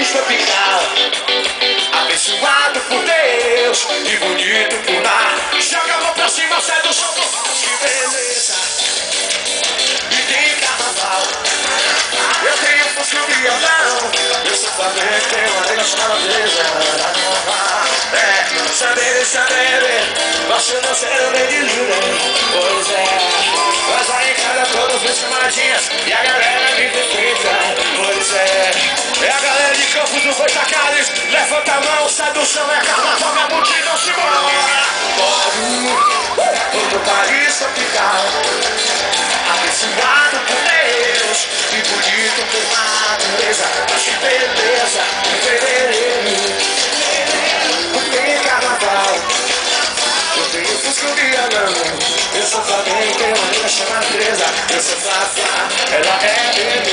país tropical, abençoado por Deus e bonito por lá. Joga a mão pra cima, sai do chão, que beleza. E tem carnaval, eu tenho fusca e violão, eu sou Flamengo, tenho uma nega chamada presa. Saber, baixo no céu bem de luna. Pois é, nós lá em casa todos os chamadinhas e a galera me respeita. Pois é a galera de Campos do Goitacazes, levanta a mão, sai do chão, é carnaval, minha multidão se mora. Todo país tropical, abençoado por Deus e bonito por natureza. Mas que beleza, que fevereiro. Tem carnaval, eu tenho fusca e violão, eu sou Flamengo, tenho uma nega chamada presa. Eu sou Fafá, ela é bebê.